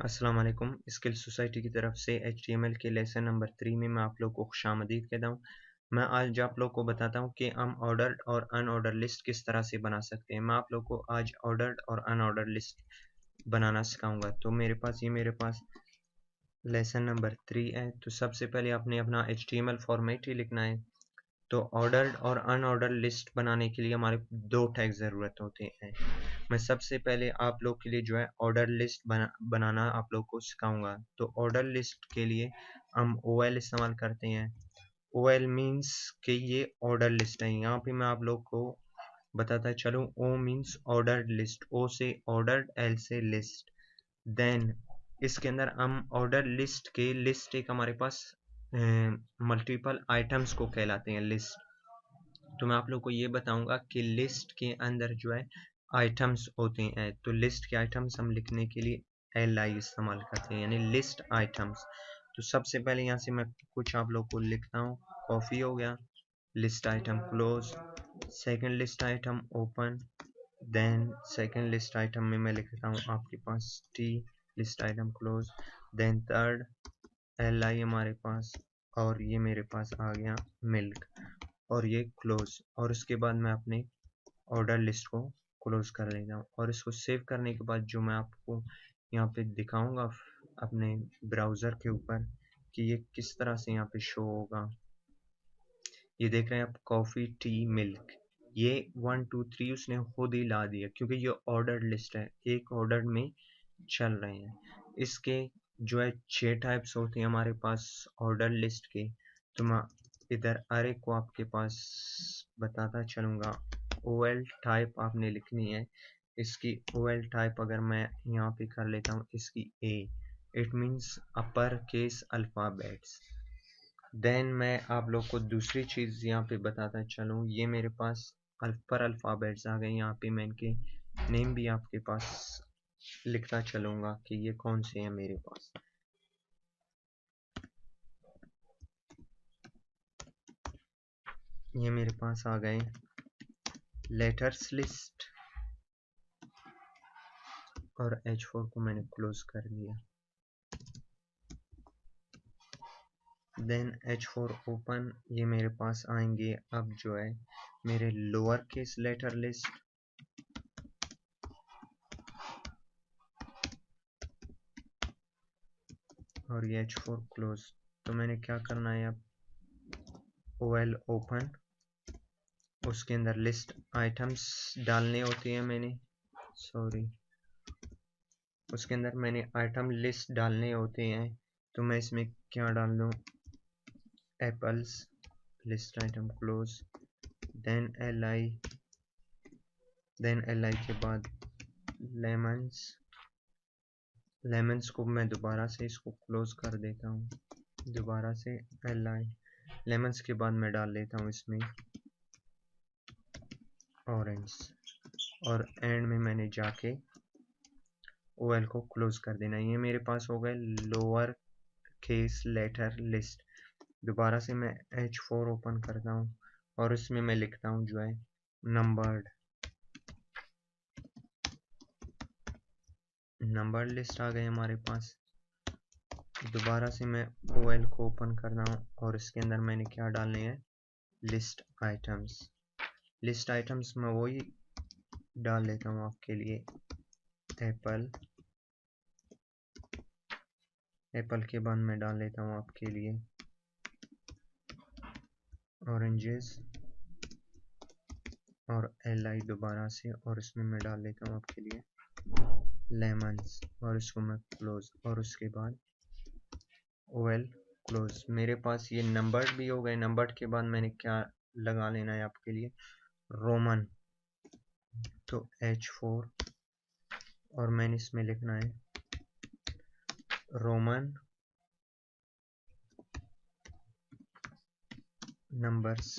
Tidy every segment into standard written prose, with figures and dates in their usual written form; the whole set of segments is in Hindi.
अस्सलाम वालेकुम। स्किल सोसाइटी की तरफ से HTML के लेसन नंबर 3 में मैं आप लोग को खुशामदीद कहता हूँ। मैं आज आप लोग को बताता हूँ कि हम ऑर्डर्ड और अनऑर्डर्ड लिस्ट किस तरह से बना सकते हैं। मैं आप लोग को आज ऑर्डर्ड और अनऑर्डर्ड लिस्ट बनाना सिखाऊंगा। तो मेरे पास लेसन नंबर 3 है। तो सबसे पहले आपने अपना HTML फॉर्मेट ही लिखना है। तो ऑर्डर्ड और अनऑर्डर्ड लिस्ट बनाने के लिए हमारे दो टैग ज़रूरत होते हैं। मैं सबसे पहले आप लोग के लिए जो है ऑर्डर लिस्ट बनाना आप लोग को सिखाऊंगा। तो ऑर्डर लिस्ट के लिए हम OL इस्तेमाल करते हैं। OL मीन्स कि ये ऑर्डर लिस्ट है। यहाँ पे मैं आप लोग को बताता चलूँ, O means ordered list, O से ऑर्डर्ड, L से लिस्ट। देन इसके अंदर हम ऑर्डर लिस्ट के लिस्ट एक हमारे पास मल्टीपल आइटम्स को कहलाते हैं लिस्ट। तो मैं आप लोग को ये बताऊंगा कि लिस्ट के अंदर जो है आइटम्स होते हैं। तो लिस्ट के आइटम्स हम लिखने के लिए LI इस्तेमाल करते हैं, यानी लिस्ट आइटम्स। तो सबसे पहले यहाँ से मैं कुछ आप लोग को लिखता हूँ। कॉफ़ी हो गया, list item close. Second list item open. Then second list item में मैं लिखता हूँ आपके पास tea, list item close. Then third LI हमारे पास, और ये मेरे पास आ गया मिल्क, और ये क्लोज। और उसके बाद मैं अपने ऑर्डर लिस्ट को क्लोज कर लेता हूँ। और इसको सेव करने के बाद जो मैं आपको यहाँ पे दिखाऊंगा अपने ब्राउज़र के ऊपर कि ये किस तरह से यहाँ पे शो होगा। ये देख रहे हैं आप, कॉफ़ी टी मिल्क, ये 1 2 3 उसने खुद ही ला दिया क्योंकि ये ऑर्डर लिस्ट है, एक ऑर्डर में चल रहे हैं। इसके जो है 6 टाइप्स होते हैं हमारे पास ऑर्डर लिस्ट के। तो मैं इधर अरे को आपके पास बताता चलूँगा। OL टाइप आपने लिखनी है। इसकी OL टाइप अगर मैं यहाँ पे कर लेता हूँ, इसकी A, it means upper case alphabets. Then मैं आप लोग को दूसरी चीज़ यहाँ पे बताता चलूँ, ये मेरे पास अपर अल्फ़ाबेट्स आ गए। यहाँ पे मैं इनके नेम भी आपके पास लिखता चलूँगा कि ये कौन से हैं मेरे पास। ये मेरे पास आ गए लेटर्स लिस्ट, और H4 को मैंने क्लोज कर दिया। देन H4 ओपन, ये मेरे पास आएंगे अब जो है मेरे लोअर केस लेटर लिस्ट, और ये H4 क्लोज। तो मैंने क्या करना है अब, OL ओपन, उसके अंदर लिस्ट आइटम्स डालने होते हैं मैंने, सॉरी, उसके अंदर मैंने आइटम लिस्ट डालने होते हैं। तो मैं इसमें क्या डाल दूँ, apples, list item close. Then LI के बाद लेमन्स, लेमन्स को मैं दोबारा से इसको क्लोज कर देता हूँ, दोबारा से LI। लेमन्स के बाद मैं डाल लेता हूँ इसमें ऑरेंज, और एंड में मैंने जाके OL को क्लोज कर देना। ये मेरे पास हो गए लोअर केस लेटर लिस्ट। दोबारा से मैं H4 ओपन करता हूँ और इसमें मैं लिखता हूँ जो है नंबर्ड, नंबर्ड लिस्ट आ गए हमारे पास। दोबारा से मैं OL को ओपन करता हूँ और इसके अंदर मैंने क्या डालने हैं, लिस्ट आइटम्स। लिस्ट आइटम्स मैं वही डाल लेता हूँ आपके लिए, एप्पल, एप्पल के बाद मैं डाल लेता हूँ आपके लिए ऑरेंजेस, और LI दोबारा से, और इसमें मैं डाल लेता हूँ आपके लिए लेमन्स, और इसको मैं क्लोज, और उसके बाद OL क्लोज। मेरे पास ये नंबर्ड भी हो गए। नंबर्ड के बाद मैंने क्या लगा लेना है आपके लिए, रोमन। तो H4, और मैंने इसमें लिखना है रोमन नंबर्स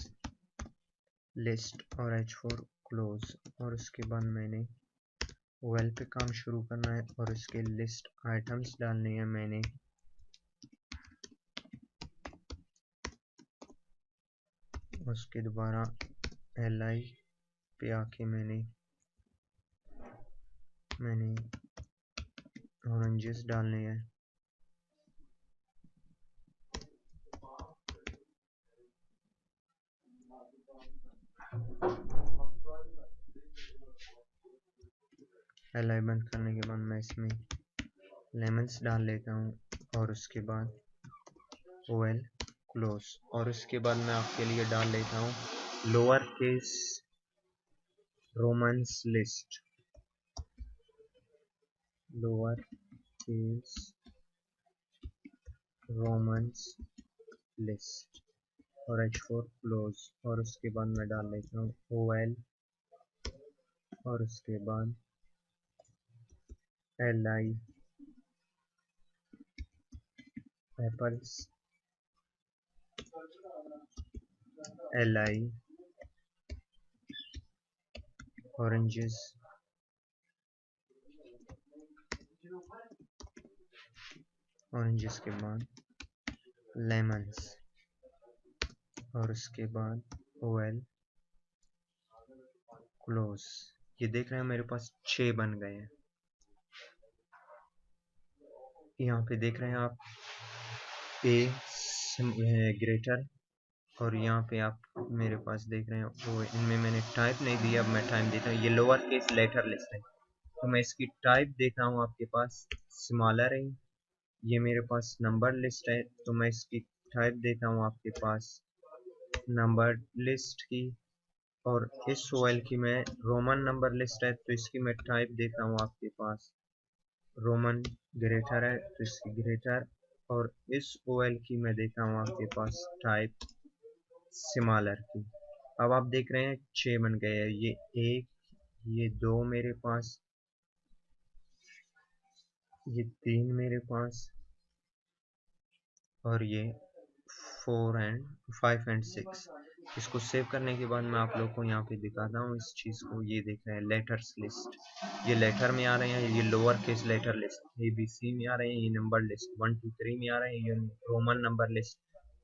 लिस्ट, और H4 क्लोज। और उसके बाद मैंने OL पे काम शुरू करना है और इसके लिस्ट आइटम्स डालने हैं मैंने। उसके दोबारा LI पे आके मैंने ऑरेंजेस डालने हैं। एल आई बंद करने के बाद मैं इसमें लेमन्स डाल लेता हूँ और उसके बाद ओएल क्लोज, और उसके बाद मैं आपके लिए डाल लेता हूँ lower case Romans list, lower case Romans list और H4 क्लोज, और उसके बाद मैं डाल लेता हूँ OL और उसके बाद LI apples, LI oranges, oranges के बाद लेमन्स और उसके बाद OL क्लोज। ये देख रहे हैं मेरे पास 6 बन गए हैं। यहाँ पे देख रहे हैं आप ए ग्रेटर, और यहाँ पे आप मेरे पास देख रहे हैं वो, इनमें मैंने टाइप नहीं दिया। अब मैं टाइप देता हूँ। ये लोअर केस लेटर लिस्ट है, तो मैं इसकी टाइप देता हूँ आपके पास स्मॉलर है। ये मेरे पास नंबर लिस्ट है, तो मैं इसकी टाइप देता हूँ आपके पास नंबर लिस्ट की, और इस ओएल की मैं रोमन नंबर लिस्ट है, तो इसकी मैं टाइप देता हूँ आपके पास रोमन ग्रेटर है, तो इसकी ग्रेटर, और इस ओएल की मैं देता हूँ आपके पास टाइप स्मॉलर की। अब आप देख रहे हैं 6 बन गए हैं। ये एक, ये 2 मेरे पास, ये 3 मेरे पास, और ये 5 एंड 6। इसको सेव करने के बाद मैं आप लोग को यहाँ पे दिखाता हूँ इस चीज़ को। ये देख रहे हैं लेटर्स लिस्ट, ये लेटर में आ रहे हैं। ये lower case letter list ABC में आ रहे हैं। ये नंबर लिस्ट 1 2 3 में आ रहे हैं। ये रोमन नंबर लिस्ट,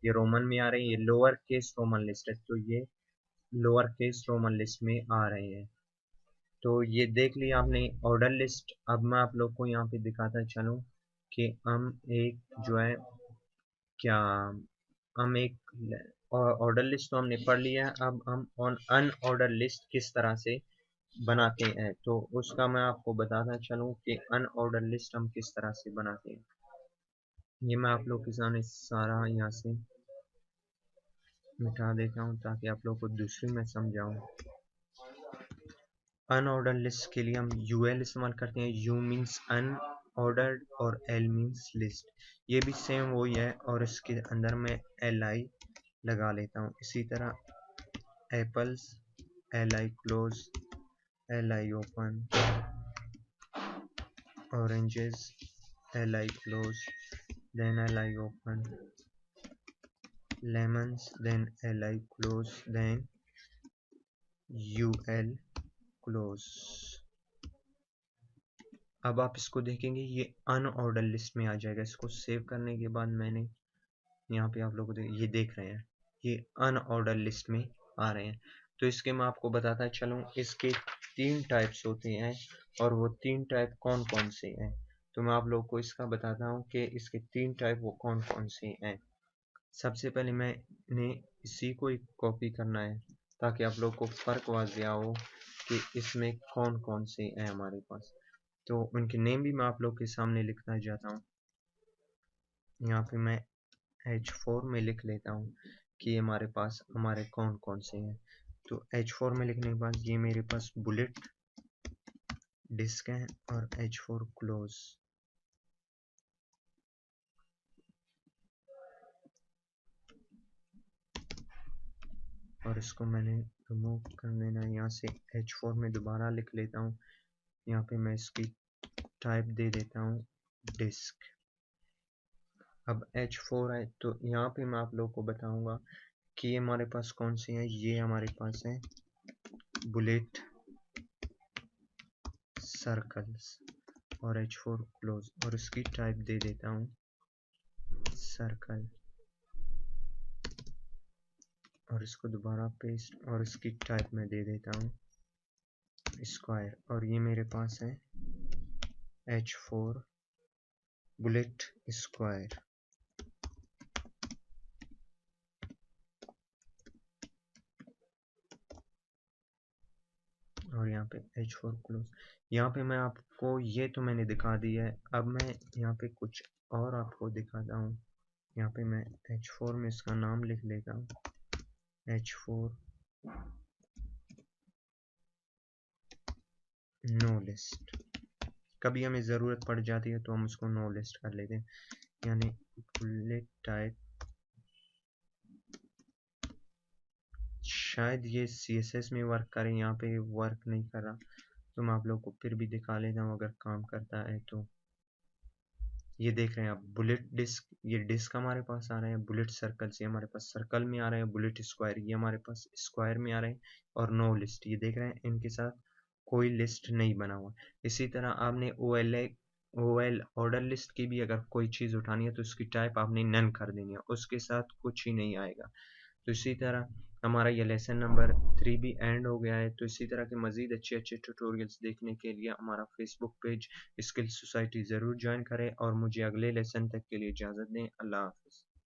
ये रोमन में आ रहे हैं। ये लोअर केस रोमन लिस्ट है, तो ये लोअर केस रोमन लिस्ट में आ रहे हैं। तो ये देख लिया आपने ऑर्डर लिस्ट। अब मैं आप लोग को यहाँ पे दिखाता चलूँ कि हम एक जो है क्या, हम एक ऑर्डर लिस्ट तो हमने पढ़ लिया है। अब हम ऑन अनऑर्डर लिस्ट किस तरह से बनाते हैं, तो उसका मैं आपको बताता चलूँ कि अनऑर्डर लिस्ट हम किस तरह से बनाते हैं। ये मैं आप लोग के सामने सारा यहाँ से मिटा देता हूँ ताकि आप लोग को दूसरी में समझाऊँ। अनऑर्डर लिस्ट के लिए हम UL इस्तेमाल करते हैं। U मीन्स अनऑर्डर्ड और L मीन्स लिस्ट। ये भी सेम वही है, और इसके अंदर मैं LI लगा लेता हूँ। इसी तरह apples LI close, LI open, oranges LI close, then LI open, lemons then LI close, then UL close। अब आप इसको देखेंगे ये अनऑर्डर लिस्ट में आ जाएगा। इसको सेव करने के बाद मैंने यहाँ पे आप लोगों को ये देख रहे हैं ये अनऑर्डर लिस्ट में आ रहे हैं। तो इसके मैं आपको बताता चलूँ, इसके 3 टाइप्स होते हैं, और वो 3 टाइप कौन कौन से हैं। तो मैं आप लोग को इसका बताता हूँ कि इसके 3 टाइप वो कौन कौन से हैं। सबसे पहले मैंने इसी को एक कॉपी करना है ताकि आप लोग को फ़र्क वाज़ेह हो कि इसमें कौन कौन से हैं हमारे पास। तो उनके नेम भी मैं आप लोग के सामने लिखना चाहता हूँ। यहाँ पे मैं H4 में लिख लेता हूँ कि हमारे पास हमारे कौन कौन से हैं। तो H4 में लिखने के बाद ये मेरे पास बुलेट डिस्क है और H4 क्लोज। और इसको मैंने रिमूव कर देना है। यहाँ से H4 में दोबारा लिख लेता हूँ। यहाँ पे मैं इसकी टाइप दे देता हूँ डिस्क। अब H4 है, तो यहाँ पे मैं आप लोगों को बताऊंगा कि ये हमारे पास कौन से हैं। ये हमारे पास है बुलेट सर्कल्स और H4 क्लोज, और इसकी टाइप दे देता हूँ सर्कल, और इसको दोबारा पेस्ट, और इसकी टाइप में दे देता हूँ स्क्वायर। और ये मेरे पास है H4 बुलेट स्क्वायर, और यहाँ पे H4 क्लोज। यहाँ पे मैं आपको ये तो मैंने दिखा दिया है, अब मैं यहाँ पे कुछ और आपको दिखाता हूँ। यहाँ पे मैं H4 में इसका नाम लिख लेता हूँ, H4 नो लिस्ट। कभी हमें ज़रूरत पड़ जाती है तो हम उसको नो लिस्ट कर लेते हैं, यानी बुलेट टाइप। शायद ये CSS में वर्क करे, यहाँ पे वर्क नहीं कर रहा, तो मैं आप लोग को फिर भी दिखा लेता हूँ अगर काम करता है तो। ये देख रहे हैं आप, बुलेट डिस्क, ये डिस्क हमारे पास आ रहे हैं, बुलेट सर्कल्स ये हमारे पास सर्कल में आ रहे हैं, बुलेट स्क्वायर ये हमारे पास स्क्वायर में आ रहे हैं, और नो लिस्ट ये देख रहे हैं, इनके साथ कोई लिस्ट नहीं बना हुआ। इसी तरह आपने OL ऑर्डर लिस्ट की भी अगर कोई चीज़ उठानी है तो उसकी टाइप आपने नन कर देनी है, उसके साथ कुछ ही नहीं आएगा। तो इसी तरह हमारा ये लेसन नंबर 3 भी एंड हो गया है। तो इसी तरह के मज़ीद अच्छे अच्छे ट्यूटोरियल्स देखने के लिए हमारा फेसबुक पेज स्किल सोसाइटी ज़रूर ज्वाइन करें, और मुझे अगले लेसन तक के लिए इजाज़त दें। अल्लाह हाफ़िज़।